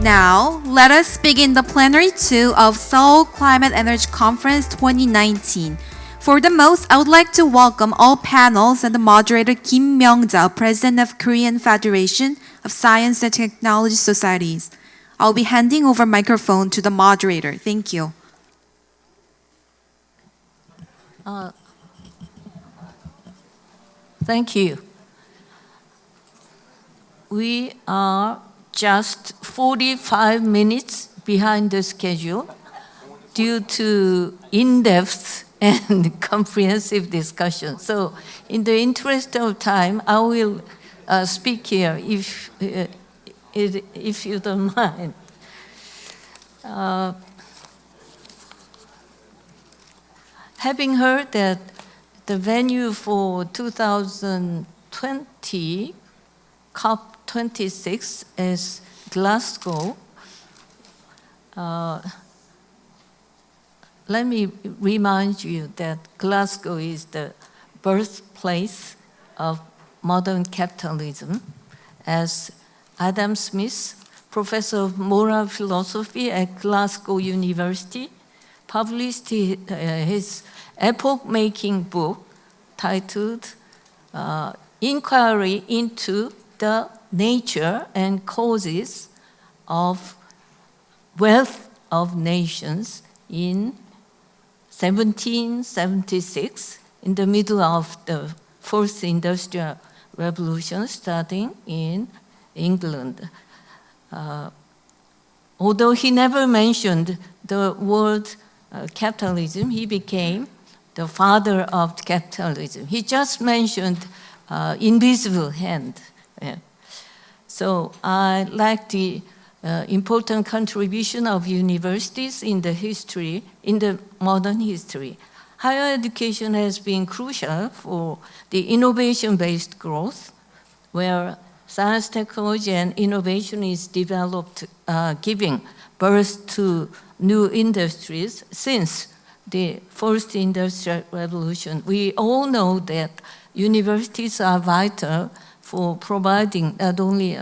Now, let us begin the Plenary 2 of Seoul Climate Energy Conference 2019. For the most, I would like to welcome all panels and the moderator Kim Myung-ja, President of Korean Federation of Science and Technology Societies. I'll be handing over microphone to the moderator. Thank you. Thank you. We are just 45 minutes behind the schedule due to in-depth and comprehensive discussion. So in the interest of time, I will speak here if you don't mind. Having heard that the venue for 2020 COP26 is Glasgow, let me remind you that Glasgow is the birthplace of modern capitalism, as Adam Smith, professor of moral philosophy at Glasgow University, published his epoch-making book titled Inquiry into the Nature and Causes of Wealth of Nations in 1776, in the middle of the Fourth Industrial Revolution starting in England. Although he never mentioned the word capitalism, he became the father of capitalism. He just mentioned invisible hand. Yeah. So I like the important contribution of universities in the history, in the modern history. Higher education has been crucial for the innovation-based growth, where science, technology, and innovation is developed, giving birth to new industries since the First Industrial Revolution. We all know that universities are vital for providing not only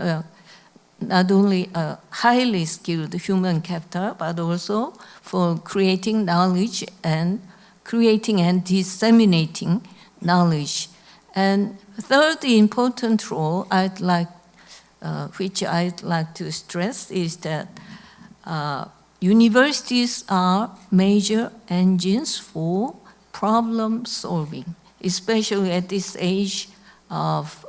a highly skilled human capital, but also for creating knowledge and creating and disseminating knowledge. And third important role which I'd like to stress is that universities are major engines for problem solving, especially at this age of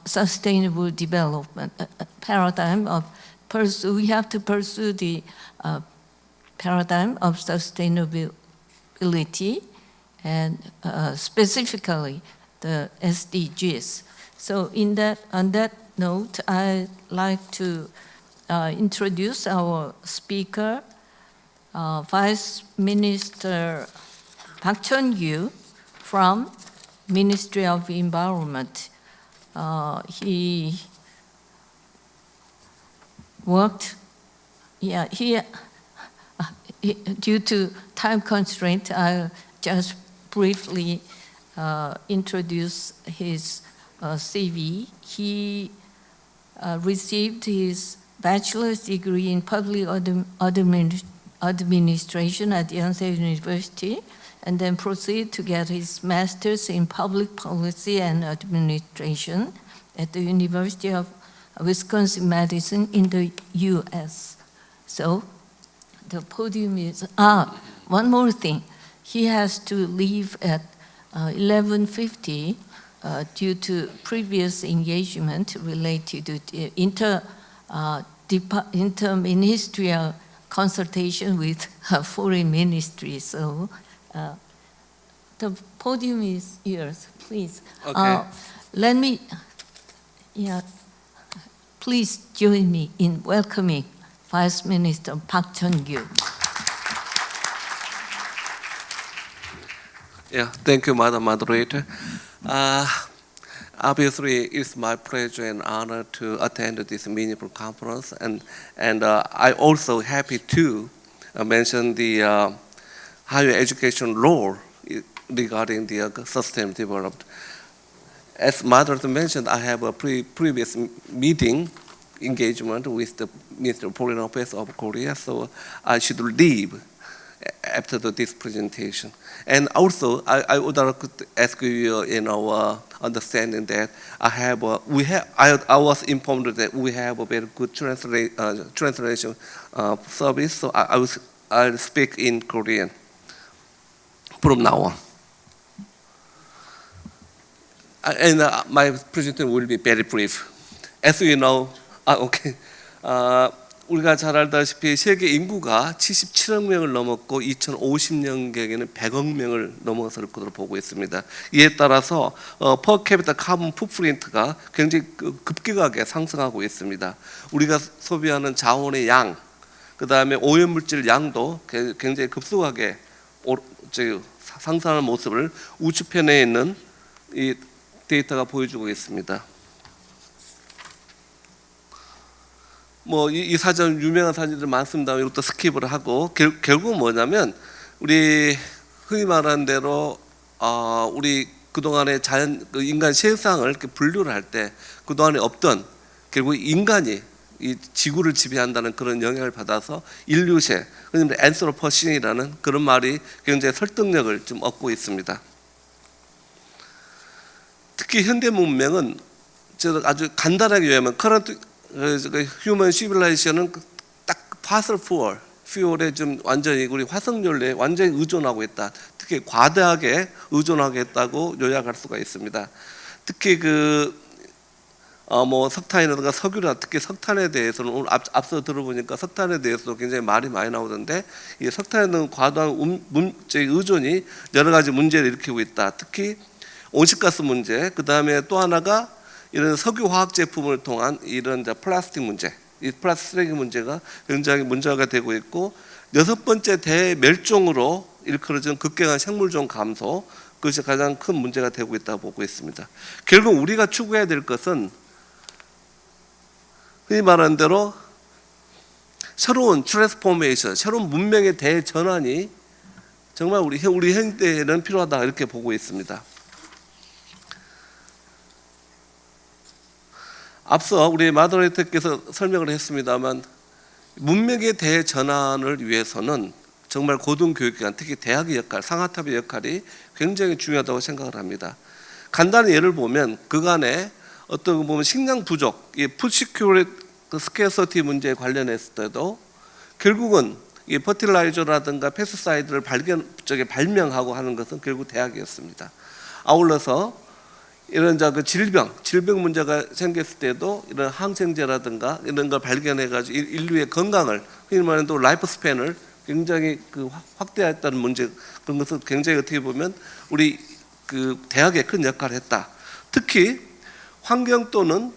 sustainable development paradigm of we have to pursue the paradigm of sustainability and specifically the SDGs. So on that note, I'd like to introduce our speaker, Vice Minister Park Chun-gyu from Ministry of Environment. He worked, due to time constraint, I'll just briefly introduce his CV. He received his bachelor's degree in public administration at Yonsei University, and then proceeded to get his master's in public policy and administration at the University of Wisconsin-Madison in the US. So the podium is, one more thing. He has to leave at 11:50 due to previous engagement related to the interministerial consultation with foreign ministry. So the podium is yours, please. Okay. Please join me in welcoming Vice Minister Park Chun-gyu. Yeah, thank you, Madam Moderator. Obviously, it's my pleasure and honor to attend this meaningful conference, and I also happy to mention the higher education role regarding the sustainable development. as Mother mentioned, I have a previous meeting engagement with the Minister of Foreign Affairs of Korea, so I should leave after this presentation. And also, I would like to ask you, understanding that I was informed that we have a very good translation service, so I'll speak in Korean from now on. And my presentation will be very brief. As you know, 우리가 잘 알다시피 세계 인구가 77억 명을 넘었고 2050년경에는 100억 명을 넘어설 것으로 보고 있습니다. 이에 따라서 per capita carbon footprint가 굉장히 급격하게 상승하고 있습니다. 우리가 소비하는 자원의 양, 그 다음에 오염물질 양도 굉장히 급속하게 상승하는 모습을 우측편에 있는 이 데이터가 보여주고 있습니다. 이 사전 유명한 사진들 많습니다. 이것도 스킵을 하고 결국은 뭐냐면 우리 흔히 말하는 대로 우리 그동안의 인간 세상을 이렇게 분류를 할 때 그동안에 없던 결국 인간이 이 지구를 지배한다는 그런 영향을 받아서 인류세, 그러니까 앤스로포신이라는 그런 말이 굉장히 설득력을 좀 얻고 있습니다. 특히 현대 문명은 아주 간단하게 요약하면 커런트 휴먼 시빌라이제이션은 딱 파슬 퓨얼에 좀 완전히 우리 화석연료에 완전히 의존하고 있다. 특히 과다하게 의존하고 있다고 요약할 수가 있습니다. 특히 석탄이라든가 석유나 특히 석탄에 대해서는 오늘 앞서 들어보니까 석탄에 대해서도 굉장히 말이 많이 나오던데 이 석탄에 대한 과도한 의존이 여러 가지 문제를 일으키고 있다. 특히 온실가스 문제, 그 다음에 또 하나가 이런 석유 화학 제품을 통한 이런 플라스틱 문제, 이 플라스틱 쓰레기 문제가 굉장히 문제가 되고 있고, 여섯 번째 대멸종으로 일컬어지는 급격한 생물종 감소, 그것이 가장 큰 문제가 되고 있다고 보고 있습니다. 결국 우리가 추구해야 될 것은 흔히 말하는 대로 새로운 트랜스포메이션, 새로운 문명의 대전환이 정말 우리 현대에는 필요하다 이렇게 보고 있습니다. 앞서 우리 마더레이터께서 설명을 했습니다만 문명의 대전환을 위해서는 정말 고등교육기관, 특히 대학의 역할, 상하탑의 역할이 굉장히 중요하다고 생각을 합니다. 간단히 예를 보면 그간에 어떤 보면 식량 부족, 이 푸드시큐리티 스케어서티 문제에 관련했을 때도 결국은 이 퍼틸라이저라든가 페스사이드를 발명하고 하는 것은 결국 대학이었습니다. 아울러서 이런 질병 문제가 생겼을 때도 이런 항생제라든가 이런 걸 발견해가지고 인류의 건강을, 흔히 말하는 또 라이프 스팬을 굉장히 확대했다는 문제, 그런 것을 굉장히 어떻게 보면 우리 대학에 큰 역할을 했다. 특히 환경 또는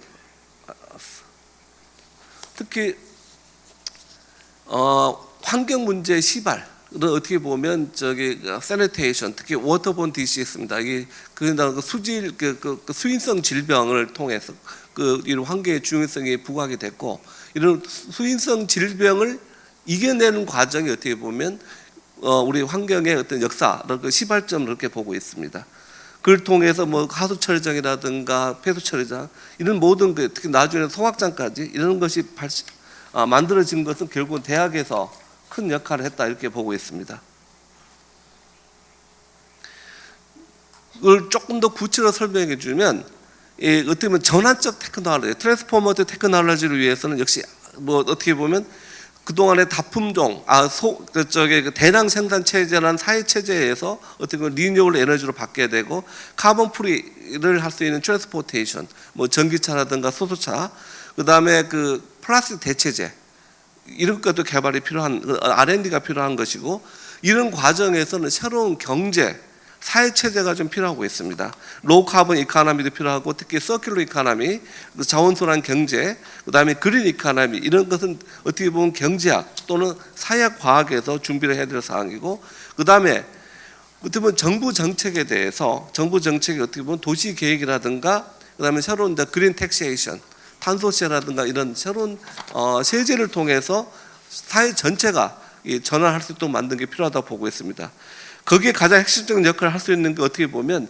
환경 문제의 시발, 어떻게 보면 sanitation, 특히 워터본 디시즈입니다. 이게 수질 수인성 질병을 통해서 이런 환경의 중요성이 부각이 됐고, 이런 수인성 질병을 이겨내는 과정이 어떻게 보면 우리 환경의 어떤 역사, 시발점을 그렇게 보고 있습니다. 그걸 통해서 하수 처리장이라든가 폐수 처리장, 이런 모든 특히 나중에 소각장까지 이런 것이 만들어진 것은 결국은 대학에서 큰 역할을 했다 이렇게 보고 있습니다. 이걸 조금 더 구체적으로 설명해 주면 어떻게 보면 전환적 테크놀로지, 트랜스포머드 테크놀로지를 위해서는 역시 어떻게 보면 그동안의 다품종, 대량 생산 체제라는 사회 체제에서 어떻게 보면 리뉴얼 에너지로 바뀌어야 되고, 카본 프리를 할 수 있는 트랜스포테이션, 전기차라든가 소수차, 그 다음에 플라스틱 대체제, 이런 것도 개발이 필요한, R&D가 필요한 것이고, 이런 과정에서는 새로운 경제, 사회 체제가 좀 필요하고 있습니다. 로우 카본 이코노미도 필요하고, 특히 서큘러 이코노미, 자원순환 경제, 그 다음에 그린 이코노미, 이런 것은 어떻게 보면 경제학 또는 사회학 과학에서 준비를 해야 될 사항이고, 그 다음에 어떻게 보면 정부 정책에 대해서, 정부 정책이 어떻게 보면 도시 계획이라든가, 그 다음에 새로운 그린 텍세이션, 탄소세라든가 이런 새로운 세제를 통해서 사회 전체가 전환할 수 있도록 만드는 게 필요하다고 보고 있습니다. 거기에 가장 핵심적인 역할을 할 수 있는 게 어떻게 보면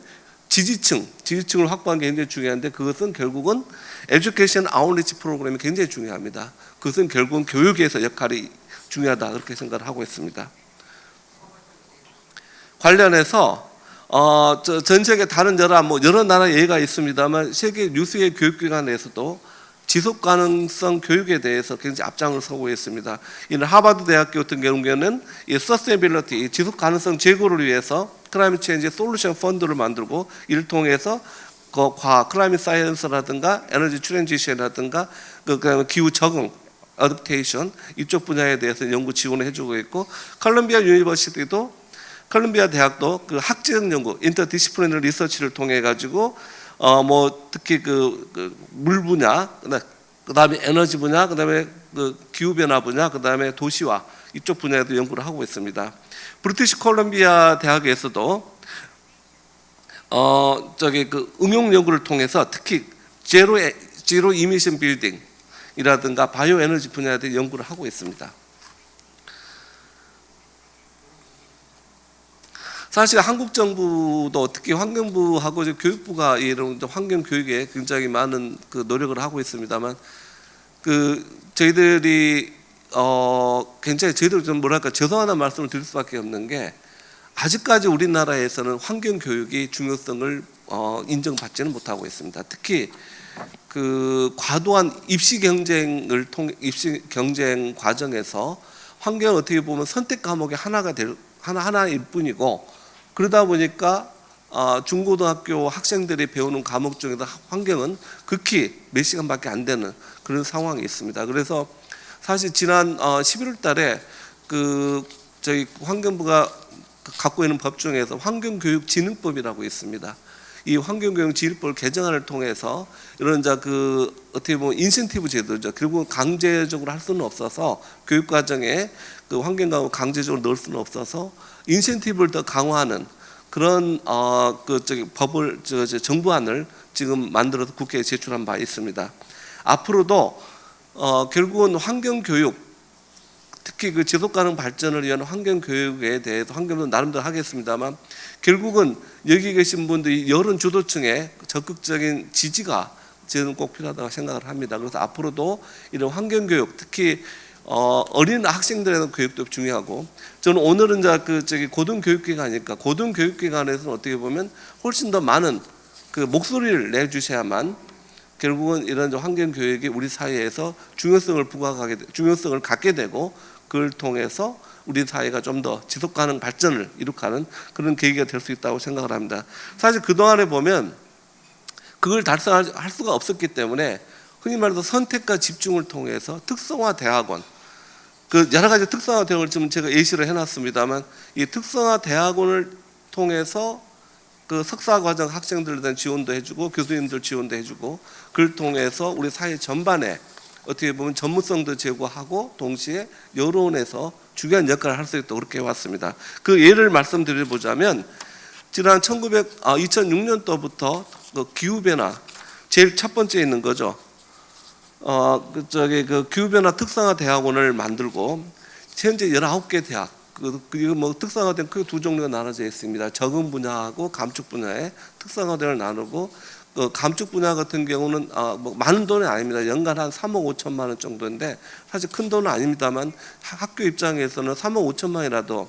지지층을 확보하는 게 굉장히 중요한데 그것은 결국은 에듀케이션 아웃리치 프로그램이 굉장히 중요합니다. 그것은 결국은 교육에서 역할이 중요하다 그렇게 생각을 하고 있습니다. 관련해서 전 세계 다른 여러 나라 예가 있습니다만 세계 유수의 교육기관에서도 지속 가능성 교육에 대해서 굉장히 앞장을 서고 있습니다. 이는 하버드 대학교 같은 경우에는 이 서스테이빌리티 지속 가능성 제고를 위해서 클라이밋 체인지 솔루션 펀드를 만들고 이를 통해서 과학, 클라이밋 사이언스라든가 에너지 트랜지션이라든가 그다음에 기후 적응, 어댑테이션 이쪽 분야에 대해서 연구 지원을 해주고 있고 콜롬비아 대학도 그 학제적 연구, 인터디시플리너리 리서치를 통해 가지고 특히 물 분야, 그다음에 에너지 분야, 그다음에 그 기후 변화 분야, 그다음에 도시화 이쪽 분야에도 연구를 하고 있습니다. 브리티시 콜롬비아 대학에서도 응용 연구를 통해서 특히 제로 이미션 빌딩이라든가 바이오 에너지 분야에 대해 연구를 하고 있습니다. 사실 한국 정부도 특히 환경부하고 교육부가 이런 환경 교육에 굉장히 많은 그 노력을 하고 있습니다만 저희들이 굉장히 저희들 좀 죄송하다는 말씀을 드릴 수밖에 없는 게 아직까지 우리나라에서는 환경 교육이 중요성을 인정받지는 못하고 있습니다. 특히 그 과도한 입시 경쟁 과정에서 환경은 어떻게 보면 선택 과목의 하나일 뿐이고 그러다 보니까 중고등학교 학생들이 배우는 과목 중에서 환경은 극히 몇 시간밖에 안 되는 그런 상황이 있습니다. 그래서 사실 지난 11월 달에 저희 환경부가 갖고 있는 법 중에서 환경교육진흥법이라고 있습니다. 이 환경교육진흥법 개정안을 통해서 이런 어떻게 보면 인센티브 제도죠. 결국은 강제적으로 할 수는 없어서 교육 과정에 그 환경과목 강제적으로 넣을 수는 없어서 인센티브를 더 강화하는 그런 법을 정부안을 지금 만들어서 국회에 제출한 바 있습니다. 앞으로도 결국은 환경교육 특히 그 지속가능 발전을 위한 환경교육에 대해서 환경도 나름대로 하겠습니다만 결국은 여기 계신 분들이 여론 주도층의 적극적인 지지가 저는 꼭 필요하다고 생각을 합니다. 그래서 앞으로도 이런 환경교육 특히 어린 학생들의 교육도 중요하고 저는 오늘은 고등교육기관이니까 고등교육기관에서는 어떻게 보면 훨씬 더 많은 그 목소리를 내주셔야만 결국은 이런 환경교육이 우리 사회에서 중요성을 갖게 되고 그걸 통해서 우리 사회가 좀 더 지속가능 발전을 이룩하는 그런 계기가 될 수 있다고 생각을 합니다. 사실 그동안에 보면 그걸 달성할 수가 없었기 때문에 흔히 말해서 선택과 집중을 통해서 특성화 대학원 여러 가지 특성화 대학원을 지금 제가 예시를 해놨습니다만 이 특성화 대학원을 통해서 그 석사과정 학생들에 대한 지원도 해주고 교수님들 지원도 해주고 그걸 통해서 우리 사회 전반에 어떻게 보면 전문성도 제고하고 동시에 여론에서 중요한 역할을 할 수 있도록 그렇게 해왔습니다. 그 예를 말씀드려보자면 지난 2006년도부터 그 기후변화 제일 첫 번째 있는 거죠. 그 기후변화 특성화 대학원을 만들고 현재 19개 대학 그리고 특성화된 크게 두 종류가 나눠져 있습니다. 적응 분야하고 감축 분야에 특성화대를 나누고 감축 분야 같은 경우는 많은 돈이 아닙니다. 연간 한 3억 5천만 원 정도인데 사실 큰 돈은 아닙니다만 학교 입장에서는 3억 5천만 원이라도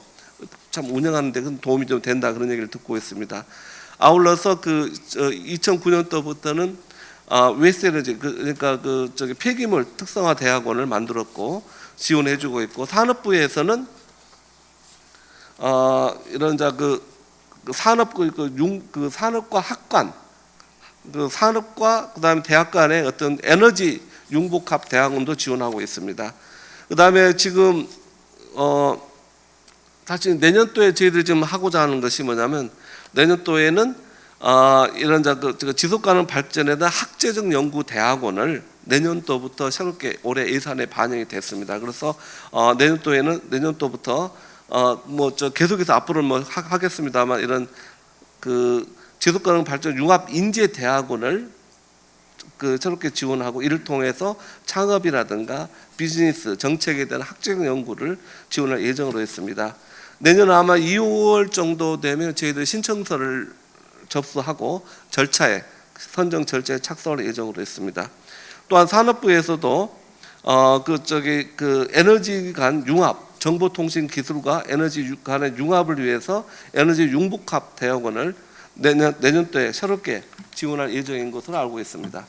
참 운영하는 데 도움이 좀 된다 그런 얘기를 듣고 있습니다. 아울러서 2009년도부터는 웨스트에너지 그러니까 폐기물 특성화 대학원을 만들었고 지원해주고 있고 산업부에서는 이런 산업과 학관 산업과 그다음에 대학 간의 어떤 에너지 융복합 대학원도 지원하고 있습니다. 그다음에 지금 사실 내년도에 저희들이 지금 하고자 하는 것이 뭐냐면 내년도에는 이런 지속가능 발전에 대한 학제적 연구 대학원을 내년도부터 새롭게 올해 예산에 반영이 됐습니다. 그래서 내년도부터 계속해서 앞으로는 하겠습니다만 이런 지속가능 발전 융합 인재 대학원을 새롭게 지원하고 이를 통해서 창업이라든가 비즈니스 정책에 대한 학제적 연구를 지원할 예정으로 했습니다. 내년 아마 2월 정도 되면 저희들 신청서를 접수하고 선정 절차에 착수할 예정으로 있습니다. 또한 산업부에서도 에너지 간 융합, 정보통신 기술과 에너지 간의 융합을 위해서 에너지 융복합 대학원을 내년도에 새롭게 지원할 예정인 것으로 알고 있습니다.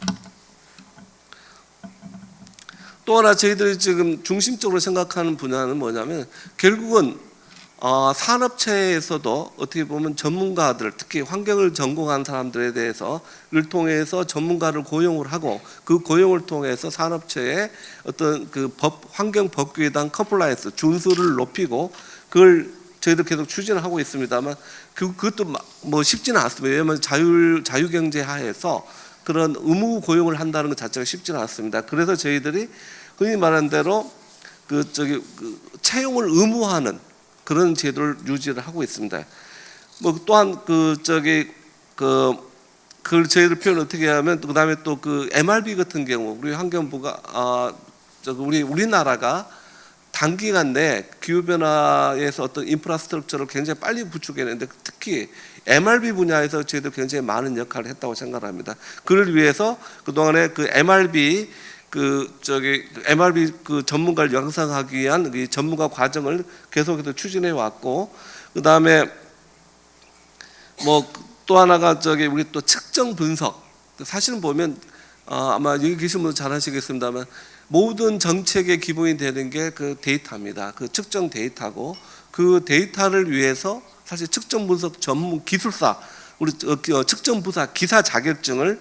또 하나 저희들이 지금 중심적으로 생각하는 분야는 뭐냐면 결국은 산업체에서도 어떻게 보면 전문가들, 특히 환경을 전공한 사람들에 대해서를 통해서 전문가를 고용을 하고 그 고용을 통해서 산업체의 어떤 그 환경 법규에 대한 컴플라이언스 준수를 높이고 그걸 저희도 계속 추진을 하고 있습니다만 그것도 뭐 쉽지는 않습니다. 왜냐하면 자유경제 하에서 그런 의무 고용을 한다는 것 자체가 쉽지는 않습니다. 그래서 저희들이 흔히 말하는 대로 채용을 의무화하는 그런 제도를 유지를 하고 있습니다. 뭐 또한 그걸 저희들 표현 어떻게 하면 그다음에 또 그 MRB 같은 경우 우리 환경부가 우리나라가 단기간 내에 기후 변화에서 어떤 인프라스트럭처를 굉장히 빨리 구축해내는데 특히 MRB 분야에서 저희도 굉장히 많은 역할을 했다고 생각합니다. 그를 위해서 그동안에 그 MRB 전문가를 양성하기 위한 그 전문가 과정을 계속해서 추진해 왔고, 그 다음에 뭐 또 하나가 우리 또 측정 분석. 사실은 보면 아마 여기 계신 분들 잘 아시겠습니다만 모든 정책의 기본이 되는 게 그 데이터입니다. 그 측정 데이터고 그 데이터를 위해서 사실 측정 분석 전문 기술사 우리 측정 부사 기사 자격증을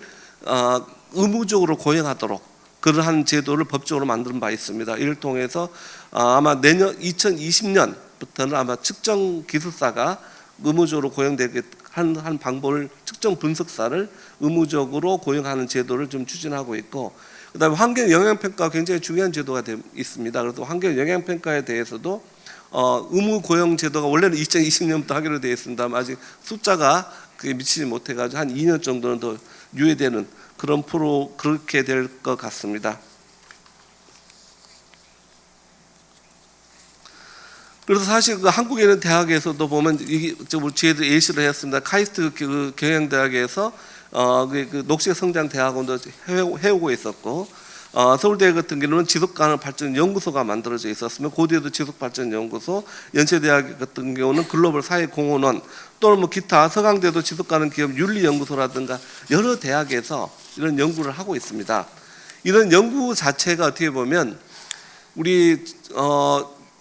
의무적으로 고용하도록 그러한 제도를 법적으로 만든 바 있습니다. 이를 통해서 아마 내년 2020년부터는 아마 측정 기술사가 의무적으로 고용되게 한 방법을 측정 분석사를 의무적으로 고용하는 제도를 좀 추진하고 있고, 그다음에 환경 영향 평가가 굉장히 중요한 제도가 있습니다. 그래서 환경 영향 평가에 대해서도 의무 고용 제도가 원래는 2020년부터 하기로 되어 있습니다만 아직 숫자가 그게 미치지 못해가지고 한 2년 정도는 더 유예되는 그런 그렇게 될 것 같습니다. 그래서 사실 그 한국에 있는 대학에서도 보면 이게 저희도 예시를 했습니다. 카이스트 그 경영대학에서 그 녹색 성장 대학원도 해오고 있었고, 서울대 같은 경우는 지속가능 발전 연구소가 만들어져 있었으면 고대도 지속발전 연구소, 연세대학 같은 경우는 글로벌 사회공헌원, 또는 뭐 기타 서강대도 지속가능 기업 윤리 연구소라든가 여러 대학에서 이런 연구를 하고 있습니다. 이런 연구 자체가 어떻게 보면 우리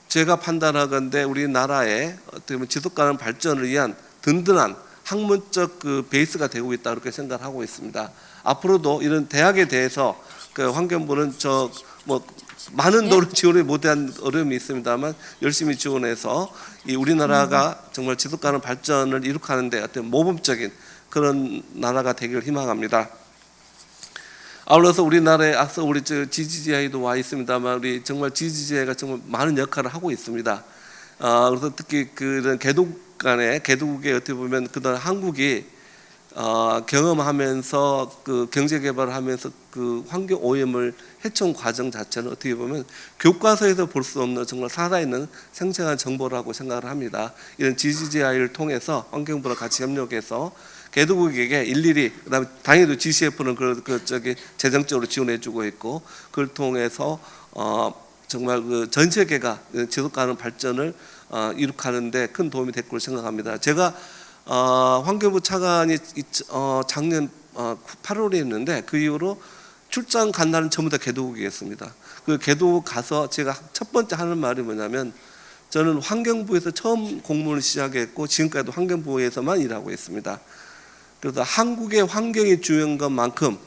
제가 판단하건대 우리나라의 어떻게 보면 지속가능 발전을 위한 든든한 학문적 그 베이스가 되고 있다 이렇게 생각을 하고 있습니다. 앞으로도 이런 대학에 대해서 그 환경부는 많은 노력 지원을 못한 어려움이 있습니다만 열심히 지원해서 이 우리나라가 정말 지속가능 발전을 이룩하는데 어떤 모범적인 그런 나라가 되기를 희망합니다. 아울러서 우리나라에 앞서 우리 GGGI도 와 있습니다만 우리 정말 GGGI가 정말 많은 역할을 하고 있습니다. 그래서 특히 그런 개도국의 어떻게 보면 그동안 한국이 경험하면서 그 경제 개발을 하면서 그 환경 오염을 해쳐온 과정 자체는 어떻게 보면 교과서에서 볼 수 없는 정말 살아있는 생생한 정보라고 생각을 합니다. 이런 GGGI를 통해서 환경부랑 같이 협력해서 개도국에게 일일이 그다음에 당연히 GCF는 재정적으로 지원해주고 있고 그걸 통해서 정말 그 전 세계가 지속가능 발전을 이룩하는데 큰 도움이 될 거로 생각합니다. 제가 환경부 차관이 작년 8월에 했는데 그 이후로 출장 간 날은 전부 다 개도국이었습니다. 그 개도국 가서 제가 첫 번째 하는 말이 뭐냐면 저는 환경부에서 처음 공무원을 시작했고 지금까지도 환경부에서만 일하고 있습니다. 그래서 한국의 환경이 중요한 것만큼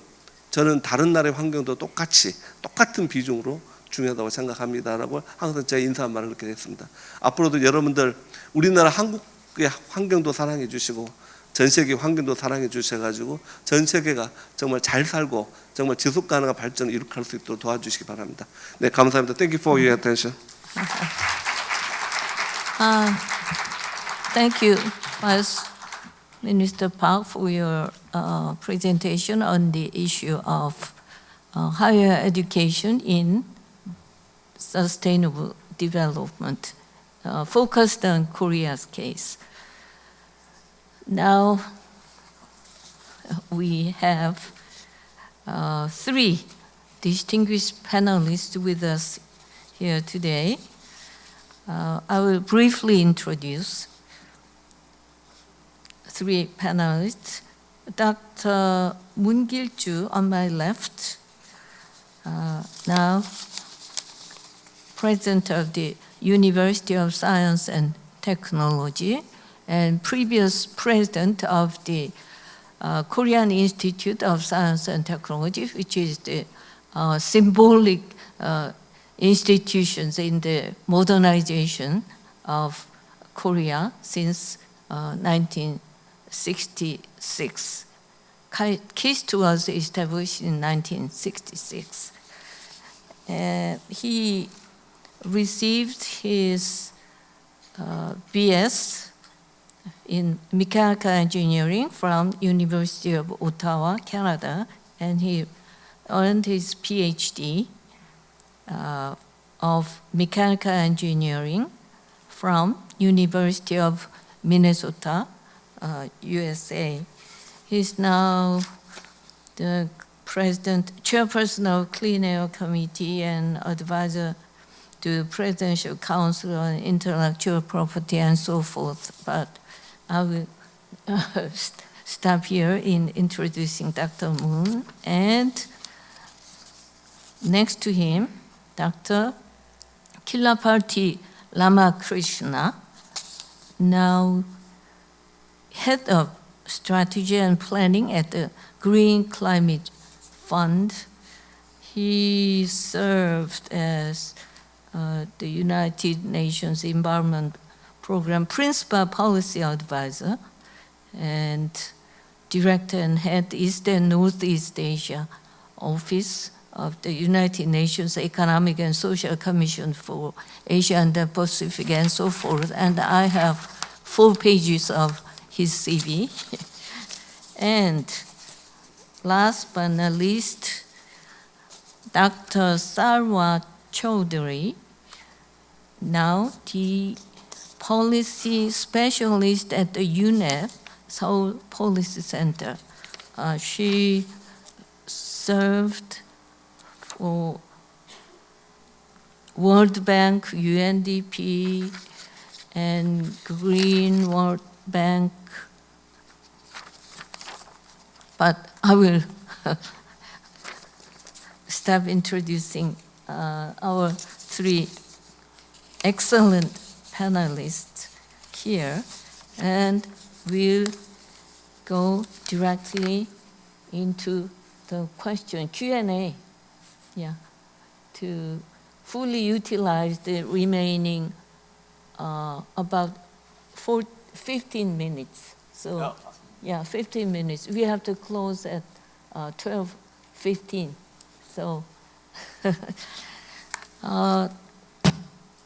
저는 다른 나라의 환경도 똑같은 비중으로 중요하다고 생각합니다라고 항상 제 인사 말을 그렇게 했습니다. 앞으로도 여러분들 우리나라 한국의 환경도 사랑해 주시고 전 세계 환경도 사랑해 주셔가지고 전 세계가 정말 잘 살고 정말 지속 가능한 발전을 이룩할 수 있도록 도와주시기 바랍니다. 네, 감사합니다. Thank you for your attention. Thank you, Vice Minister Park, for your presentation on the issue of higher education in sustainable development, focused on Korea's case. Now, we have three distinguished panelists with us here today. I will briefly introduce three panelists. Dr. Moon Gil-ju on my left, now President of the University of Science and Technology and previous President of the Korean Institute of Science and Technology, which is the symbolic institutions in the modernization of Korea since 1966. KIST was established in 1966. He received his BS in mechanical engineering from University of Ottawa, Canada, and he earned his PhD of mechanical engineering from University of Minnesota, USA. He's now the chairperson of Clean Air Committee and advisor to Presidential Council on Intellectual Property and so forth. But I will stop here in introducing Dr. Moon. And next to him, Dr. Kilaparti Ramakrishna, now head of strategy and planning at the Green Climate Fund. He served as the United Nations Environment Program Principal Policy Advisor and Director and Head East and Northeast Asia Office of the United Nations Economic and Social Commission for Asia and the Pacific and so forth. And I have 4 pages of his CV. And last but not least, Dr. Sarwa Chaudhary, now the policy specialist at the UNEP, Seoul Policy Center. She served for World Bank, UNDP, and Green World Bank. But I will stop introducing our 3 excellent panelists here, and we'll go directly into the question, Q&A, to fully utilize the remaining about 15 minutes. So, 15 minutes. We have to close at 12:15. So,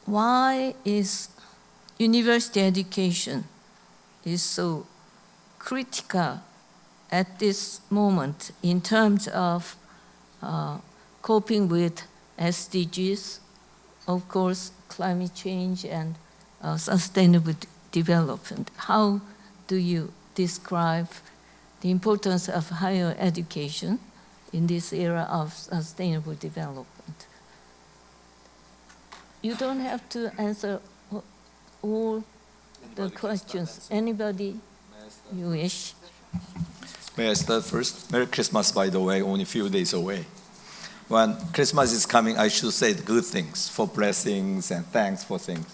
why is university education is so critical at this moment in terms of coping with SDGs, of course, climate change and sustainable development? How do you describe the importance of higher education in this era of sustainable development? You don't have to answer all the questions. Anybody you wish? May I start first? Merry Christmas, by the way, only a few days away. When Christmas is coming, I should say good things, for blessings and thanks for things.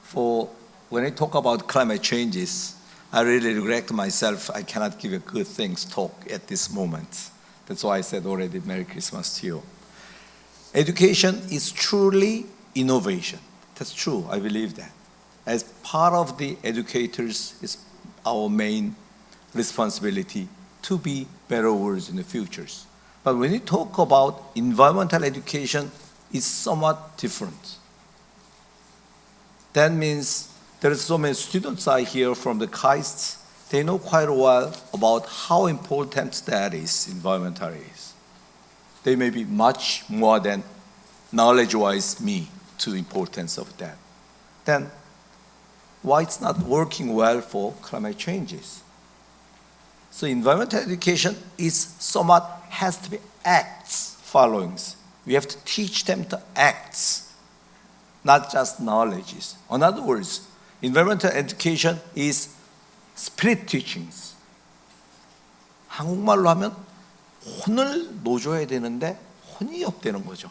For when I talk about climate changes, I really regret myself, I cannot give a good things talk at this moment. That's why I said already Merry Christmas to you. Education is truly innovation. That's true, I believe that. As part of the educators, it's our main responsibility to be better worlds in the futures. But when you talk about environmental education, it's somewhat different. That means there are so many students out here from the KIST, they know quite well about how important that is, environmental is. They may be much more than knowledge-wise me to the importance of that. Then why it's not working well for climate changes? So environmental education is somewhat has to be acts followings. We have to teach them the acts, not just knowledges. In other words, environmental education is spirit teachings. 한국말로 하면 혼을 놓줘야 되는데 혼이 없다는 거죠.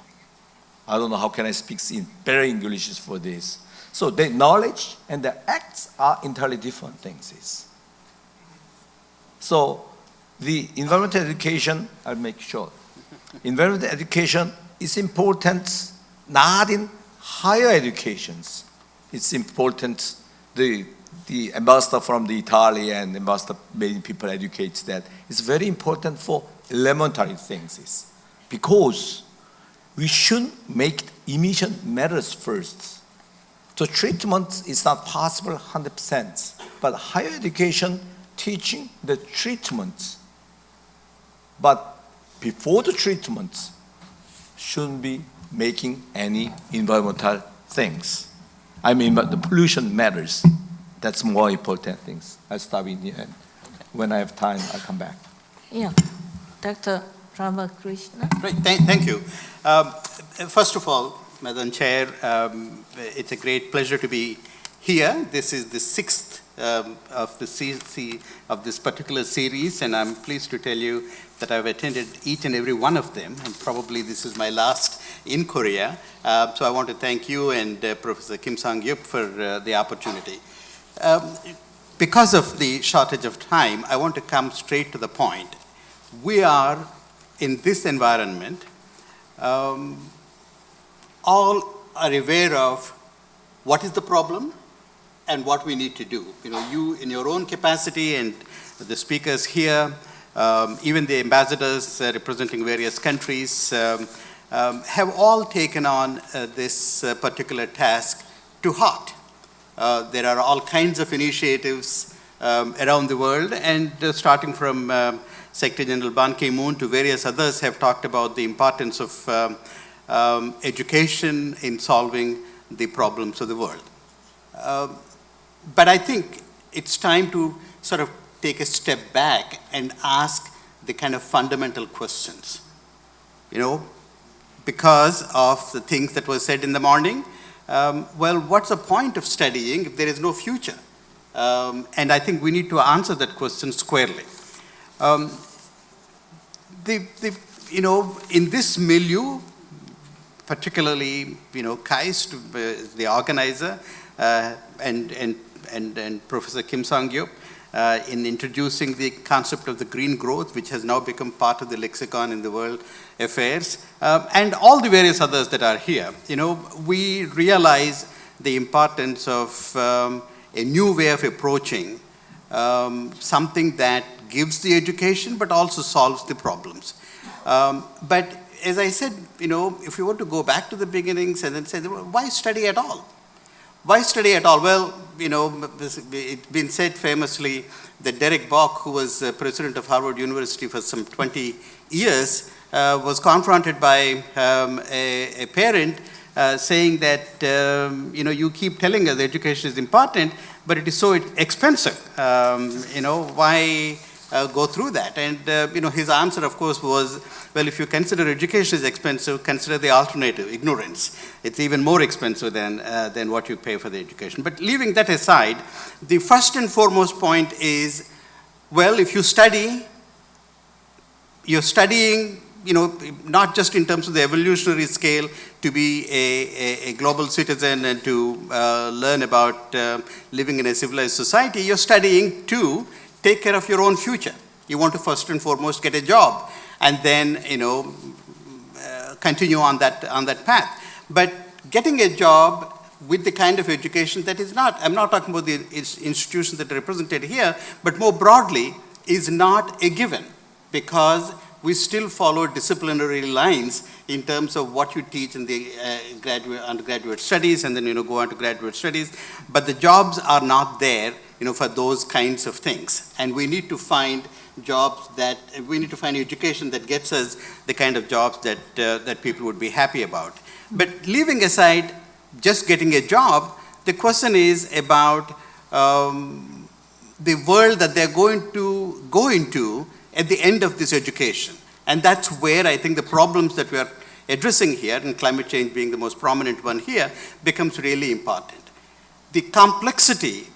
I don't know how can I speak in better English for this. So the knowledge and the acts are entirely different things. So the environmental education, I'll make sure. Environmental education is important not in higher educations. It's important, the ambassador from the Italy and ambassador many people educate that. It's very important for elementary things. Because we should make emission matters first. So treatment is not possible 100%, but higher education teaching the treatment. But before the treatment, shouldn't be making any environmental things. I mean, but the pollution matters. That's more important things. I'll stop in here. And when I have time, I'll come back. Yeah, Dr. Ramakrishna. Right, thank you. First of all, Madam Chair, it's a great pleasure to be here. This is the sixth of this particular series, and I'm pleased to tell you that I've attended each and every one of them, and probably this is my last in Korea. So I want to thank you and Professor Kim Sang-yup for the opportunity. Because of the shortage of time, I want to come straight to the point. We are in this environment, all are aware of what is the problem and what we need to do. You know, you in your own capacity and the speakers here, even the ambassadors representing various countries, have all taken on this particular task to heart. There are all kinds of initiatives around the world, and starting from Secretary General Ban Ki-moon to various others have talked about the importance of education in solving the problems of the world. But I think it's time to sort of take a step back and ask the kind of fundamental questions. You know, because of the things that were said in the morning, well, what's the point of studying if there is no future? And I think we need to answer that question squarely. You know, in this milieu, particularly, you know, KAIST, the organizer, and Professor Kim Sang-yup, in introducing the concept of the green growth, which has now become part of the lexicon in the world affairs, and all the various others that are here. You know, we realize the importance of a new way of approaching something that gives the education but also solves the problems. But as I said, you know, if you want to go back to the beginnings and then say, why study at all? Why study at all? Well, you know, it's been said famously that Derek Bok, who was president of Harvard University for some 20 years, was confronted by a parent saying that, you know, you keep telling us education is important, but it is so expensive. You know, why go through that? And, you know, his answer, of course, was, well, if you consider education is expensive, consider the alternative, ignorance. It's even more expensive than what you pay for the education. But leaving that aside, the first and foremost point is, well, if you study, you're studying, you know, not just in terms of the evolutionary scale to be a global citizen and to learn about living in a civilized society, you're studying to take care of your own future. You want to first and foremost get a job and then, you know, continue on that path. But getting a job with the kind of education that is not, I'm not talking about the institutions that are represented here, but more broadly, is not a given, because we still follow disciplinary lines in terms of what you teach in the undergraduate studies and then, you know, go on to graduate studies. But the jobs are not there, you know, for those kinds of things. And we need to find jobs that, we need to find education that gets us the kind of jobs that, that people would be happy about. But leaving aside just getting a job, the question is about the world that they're going to go into at the end of this education. And that's where I think the problems that we are addressing here, and climate change being the most prominent one here, becomes really important. The complexity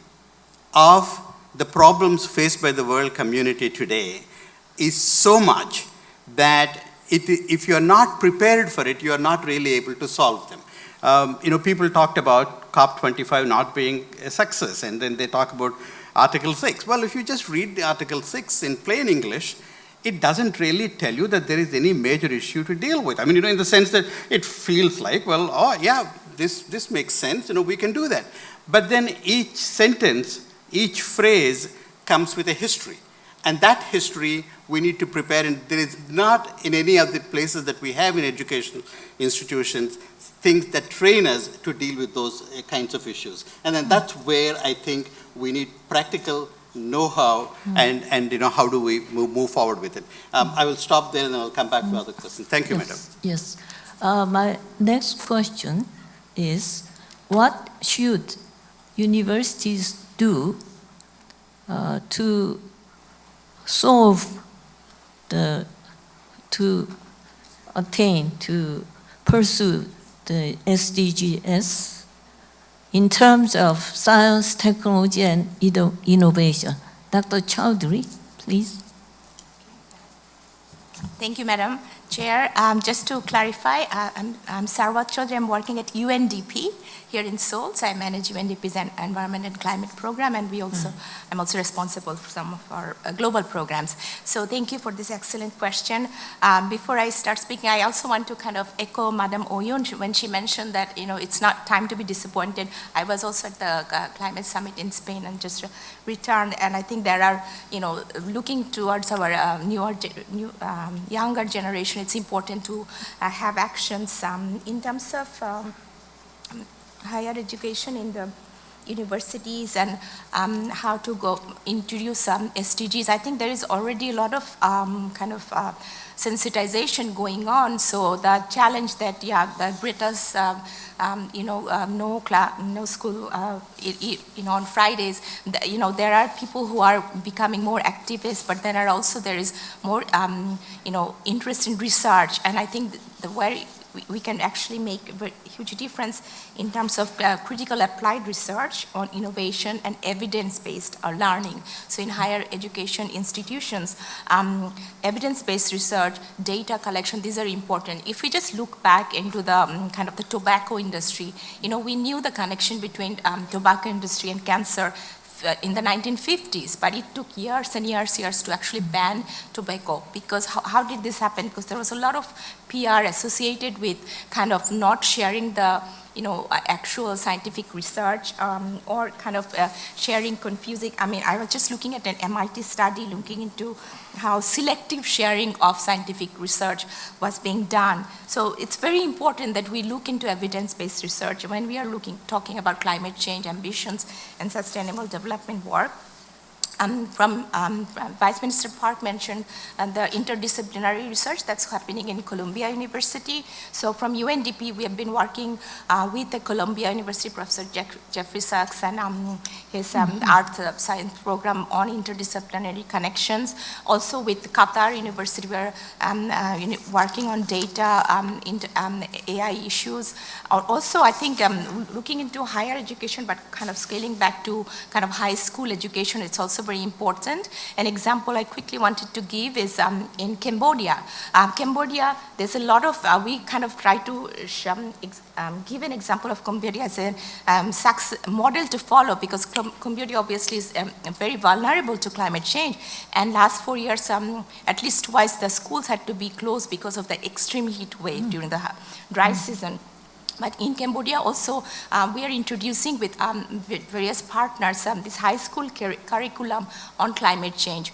of the problems faced by the world community today is so much that if you're not prepared for it, you're not really able to solve them. People talked about COP25 not being a success, and then they talk about Article 6. Well, if you just read the Article 6 in plain English, it doesn't really tell you that there is any major issue to deal with. I mean, in the sense that it feels like, well, oh yeah, this makes sense, we can do that. But then each sentence, each phrase comes with a history. And that history we need to prepare, and there is not in any of the places that we have in educational institutions things that train us to deal with those kinds of issues. And then that's where I think we need practical know-how and how do we move forward with it. I will stop there and then I'll come back to other questions. Thank you, Madam. Yes. My next question is, what should universities do to solve to pursue the SDGs in terms of science, technology, and innovation? Dr. Chowdhury, please. Thank you, Madam Chair. Just to clarify, I'm Sarwat Chaudhary. I'm working at UNDP here in Seoul. So I manage UNDP's Environment and Climate Program, and I'm also responsible for some of our global programs. So thank you for this excellent question. Before I start speaking, I also want to kind of echo Madam Oyun when she mentioned that it's not time to be disappointed. I was also at the Climate Summit in Spain and just returned, and I think there are, looking towards our younger generation, it's important to have actions in terms of higher education in the universities and how to introduce SDGs. I think there is already a lot of sensitization going on. So the challenge that Greta's no school on Fridays, there are people who are becoming more activists, but there is more interest in research, and I think where we can actually make a huge difference in terms of critical applied research on innovation and evidence-based learning. So in higher education institutions, evidence-based research, data collection, these are important. If we just look back into the the tobacco industry, we knew the connection between tobacco industry and cancer in the 1950s, but it took years and years to actually ban tobacco. Because how did this happen? Because there was a lot of PR associated with not sharing the actual scientific research or sharing confusing. I mean, I was just looking at an MIT study looking into how selective sharing of scientific research was being done. So it's very important that we look into evidence-based research when we are talking about climate change ambitions and sustainable development work. Vice Minister Park mentioned the interdisciplinary research that's happening in Columbia University. So from UNDP, we have been working with the Columbia University Professor Jeffrey Sachs and his Earth Science program on interdisciplinary connections. Also with Qatar University, we're working on data, AI issues. Also, I think looking into higher education, but scaling back to high school education, it's also very important. An example I quickly wanted to give is in Cambodia. Cambodia, there's a lot of, we try to give an example of Cambodia as a model to follow, because Cambodia obviously is very vulnerable to climate change. And last 4 years, at least twice, the schools had to be closed because of the extreme heat wave during the dry season. But in Cambodia also, we are introducing with various partners this high school curriculum on climate change,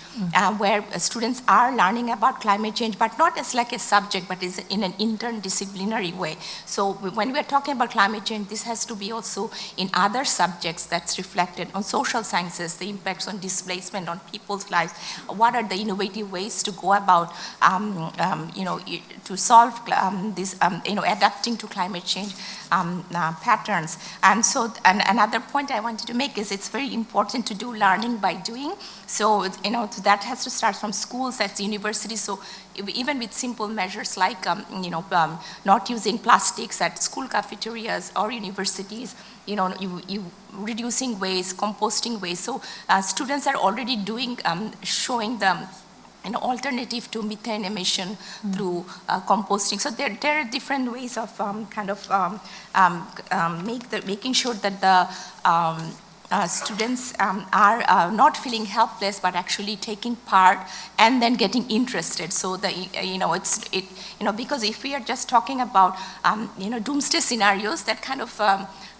where students are learning about climate change, but not as like a subject, but is in an interdisciplinary way. So when we are talking about climate change, this has to be also in other subjects that's reflected on social sciences, the impacts on displacement on people's lives. What are the innovative ways to go about, to solve this, adapting to climate change change patterns. And so, and another point I wanted to make is it's very important to do learning by doing. So, so that has to start from schools, that's universities. So even with simple measures like, not using plastics at school cafeterias or universities, you reducing waste, composting waste. So students are already doing, showing them an alternative to methane emission through composting. So there are different ways of making sure that the students are not feeling helpless, but actually taking part and then getting interested. So because if we are just talking about doomsday scenarios, that kind of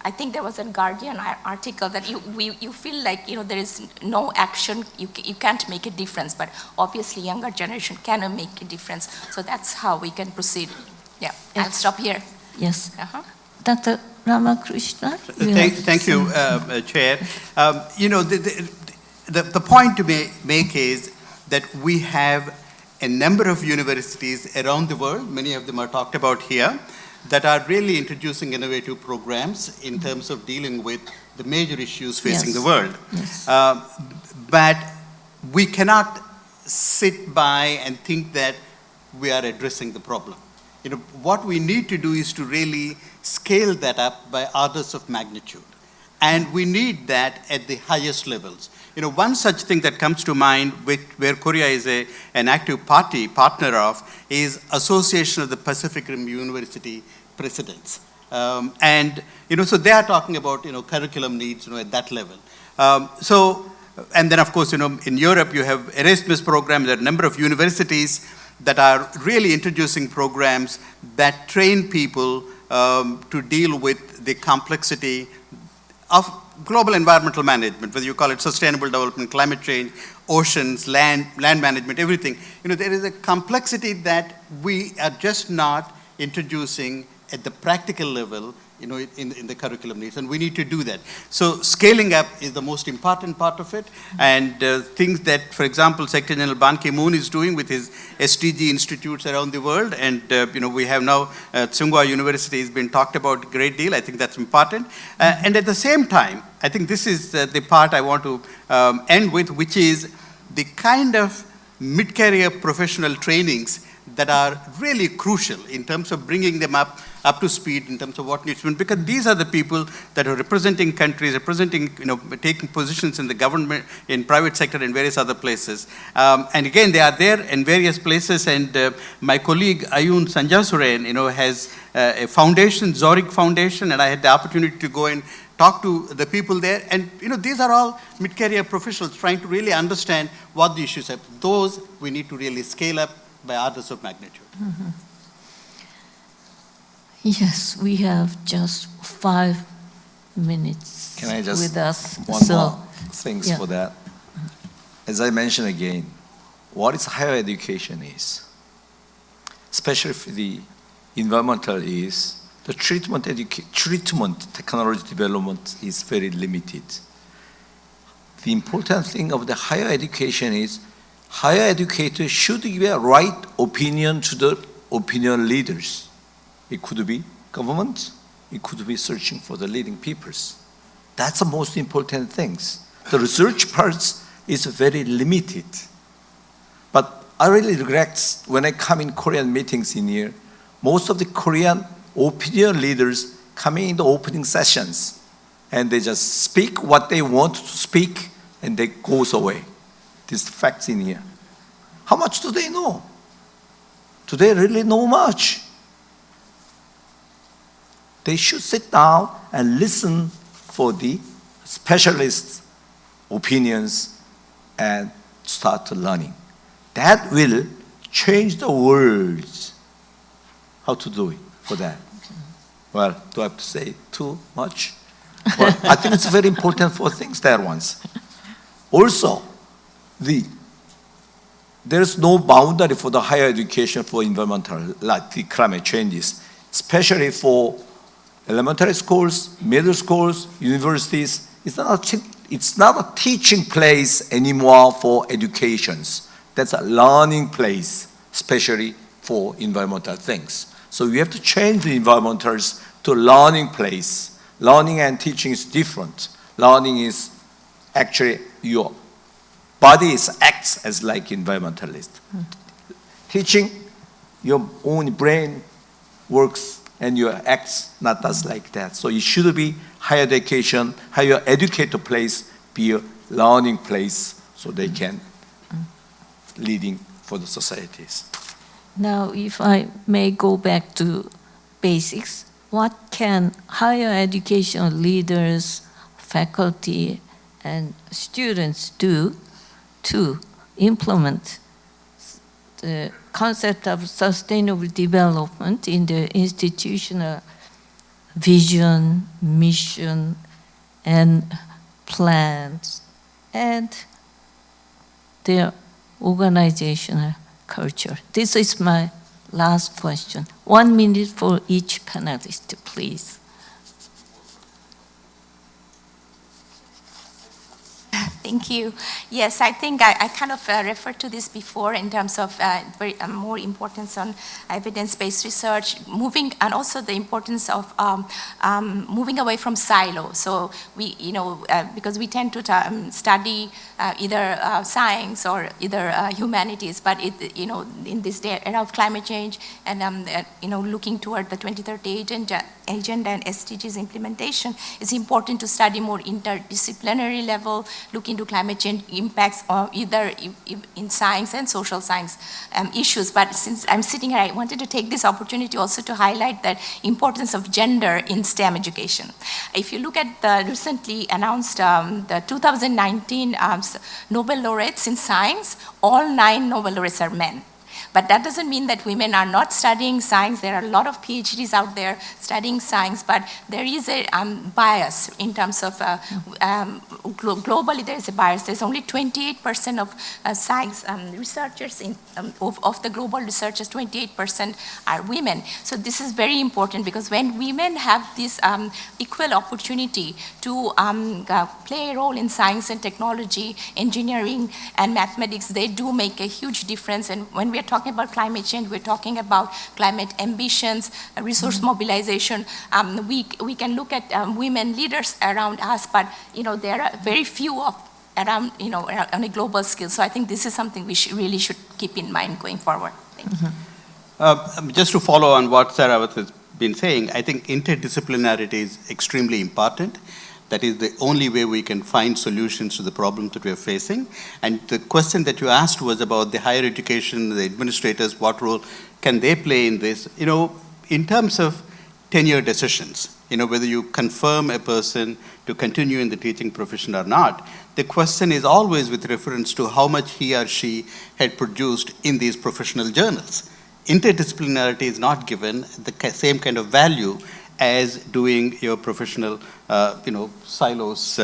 I think there was a Guardian article that you feel like there is no action, you can't make a difference, but obviously younger generation can make a difference. So that's how we can proceed. Yeah, I'll stop here. Yes. Dr. Ramakrishna? Thank you, Chair. The point to make is that we have a number of universities around the world, many of them are talked about here, that are really introducing innovative programs in terms of dealing with the major issues facing the world. Yes. But we cannot sit by and think that we are addressing the problem. What we need to do is to really scale that up by orders of magnitude. And we need that at the highest levels. One such thing that comes to mind, where Korea is an active partner of, is Association of the Pacific Rim University Presidents. So they are talking about, curriculum needs, at that level. And then of course, in Europe, you have Erasmus programs. There are a number of universities that are really introducing programs that train people to deal with the complexity of global environmental management, whether you call it sustainable development, climate change, oceans, land management, everything. There is a complexity that we are just not introducing at the practical level, in the curriculum needs, and we need to do that. So scaling up is the most important part of it, and things that, for example, Secretary General Ban Ki-moon is doing with his SDG institutes around the world, and we have now Tsinghua University has been talked about a great deal. I think that's important. And at the same time, I think this is the part I want to end with, which is the kind of mid-career professional trainings that are really crucial in terms of bringing them up to speed in terms of what needs to be, because these are the people that are representing countries, taking positions in the government, in private sector, and various other places. And again, they are there in various places, and my colleague Ayun Sanjasuren, has a foundation, Zorik Foundation, and I had the opportunity to go and talk to the people there, and these are all mid-career professionals trying to really understand what the issues are. Those we need to really scale up by orders of magnitude. Mm-hmm. Yes, we have just 5 minutes Can I just with us. one more things for that? As I mentioned again, what is higher education is, especially for the environmental, is the treatment technology development is very limited. The important thing of the higher education is higher educators should give a right opinion to the opinion leaders. It could be government, it could be searching for the leading peoples. That's the most important things. The research parts is very limited. But I really regret when I come in Korean meetings in here, most of the Korean opinion leaders coming in the opening sessions, and they just speak what they want to speak, and they goes away. These facts in here. How much do they know? Do they really know much? They should sit down and listen for the specialists' opinions and start learning. That will change the world. How to do it for that? Well, do I have to say too much? Well, I think it's very important for things there once. Also, there's no boundary for the higher education for environmental, like the climate changes, especially for elementary schools, middle schools, universities. It's not a teaching place anymore for educations. That's a learning place, especially for environmental things. So we have to change the environmental's to learning place. Learning and teaching is different. Learning is actually your body acts as like environmentalist. Teaching, your own brain works and your acts not does like that. So it should be higher education, higher educator place, be a learning place so they can leading for the societies. Now, if I may go back to basics, what can higher education leaders, faculty, and students do to implement the concept of sustainable development in the institutional vision, mission, and plans, and their organizational culture? This is my last question. 1 minute for each panelist, please. Thank you. Yes, I think I kind of referred to this before in terms of more importance on evidence-based research, and also the importance of moving away from silo. So we, because we tend to study either science or either humanities, but in this era of climate change and looking toward the 2030 agenda and SDGs implementation, it's important to study more interdisciplinary level, look into climate change impacts either in science and social science issues. But since I'm sitting here, I wanted to take this opportunity also to highlight the importance of gender in STEM education. If you look at the recently announced the 2019 Nobel laureates in science, all 9 Nobel laureates are men. But that doesn't mean that women are not studying science. There are a lot of PhDs out there studying science, but there is a bias in terms of, globally there is a bias. There's only 28% of science researchers, of the global researchers, 28% are women. So this is very important because when women have this equal opportunity to play a role in science and technology, engineering and mathematics, they do make a huge difference. And when we are talking about climate change, we're talking about climate ambitions, resource mobilization. We can look at women leaders around us, but there are very few of around on a global scale. So I think this is something we really should keep in mind going forward. Thank you. Just to follow on what Sarawat has been saying, I think interdisciplinarity is extremely important. That is the only way we can find solutions to the problems that we are facing. And the question that you asked was about the higher education, the administrators, what role can they play in this? In terms of tenure decisions, whether you confirm a person to continue in the teaching profession or not, the question is always with reference to how much he or she had produced in these professional journals. Interdisciplinarity is not given the same kind of value as doing your professional, silos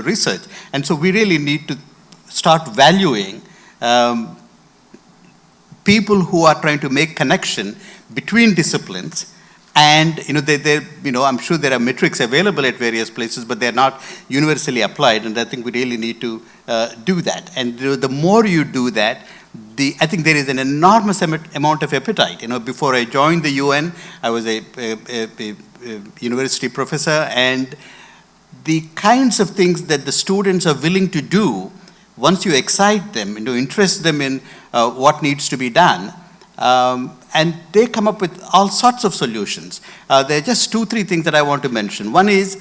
research. And so we really need to start valuing people who are trying to make connection between disciplines. And I'm sure there are metrics available at various places, but they're not universally applied. And I think we really need to do that. And the more you do that, I think there is an enormous amount of appetite. Before I joined the UN, I was a university professor, and the kinds of things that the students are willing to do, once you excite them and interest them in what needs to be done, and they come up with all sorts of solutions. There are just 2-3 things that I want to mention. One is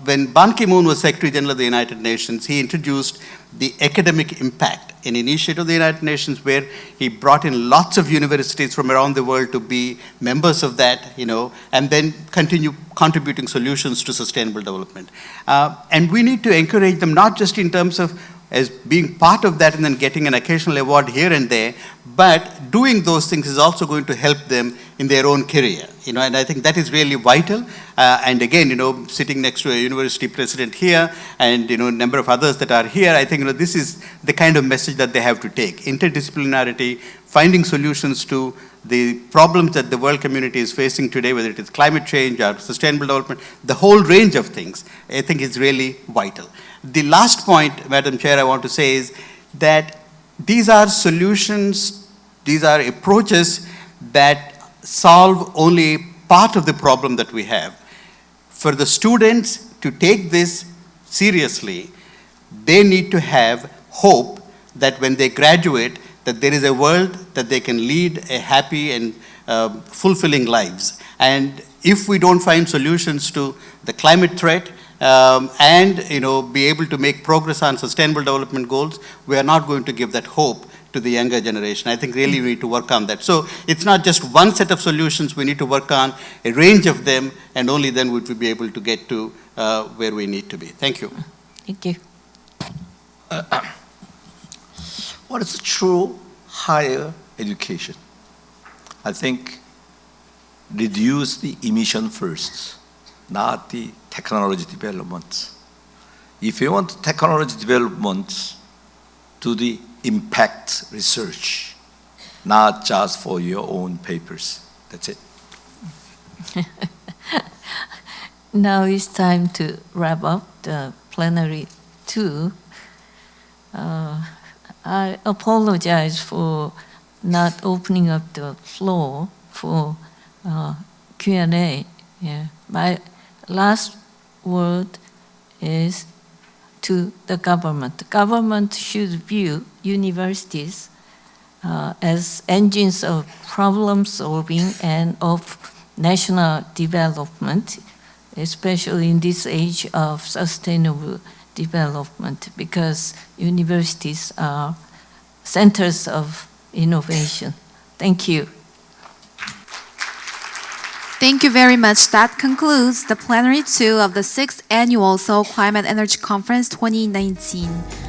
when Ban Ki-moon was Secretary General of the United Nations, he introduced the Academic Impact, an initiative of the United Nations where he brought in lots of universities from around the world to be members of that, and then continue contributing solutions to sustainable development. And we need to encourage them not just in terms of as being part of that and then getting an occasional award here and there, but doing those things is also going to help them in their own career, and I think that is really vital. And again, sitting next to a university president here and, a number of others that are here, I think, this is the kind of message that they have to take. Interdisciplinarity, finding solutions to the problems that the world community is facing today, whether it is climate change or sustainable development, the whole range of things, I think is really vital. The last point, Madam Chair, I want to say is that these are solutions, these are approaches that solve only part of the problem that we have. For the students to take this seriously, they need to have hope that when they graduate, that there is a world that they can lead a happy and fulfilling lives. And if we don't find solutions to the climate threat, and be able to make progress on sustainable development goals, we are not going to give that hope to the younger generation. I think really we need to work on that. So it's not just one set of solutions, we need to work on a range of them, and only then would we be able to get to where we need to be. Thank you. Thank you. What is true higher education? I think reduce the emission first, not the technology development. If you want technology development, do the impact research, not just for your own papers. That's it. Now it's time to wrap up the plenary 2. I apologize for not opening up the floor for Q&A. Yeah. My last word is to the government. The government should view universities as engines of problem solving and of national development, especially in this age of sustainable development, because universities are centers of innovation. Thank you. Thank you very much. That concludes the plenary 2 of the 6th Annual Seoul Climate Energy Conference 2019.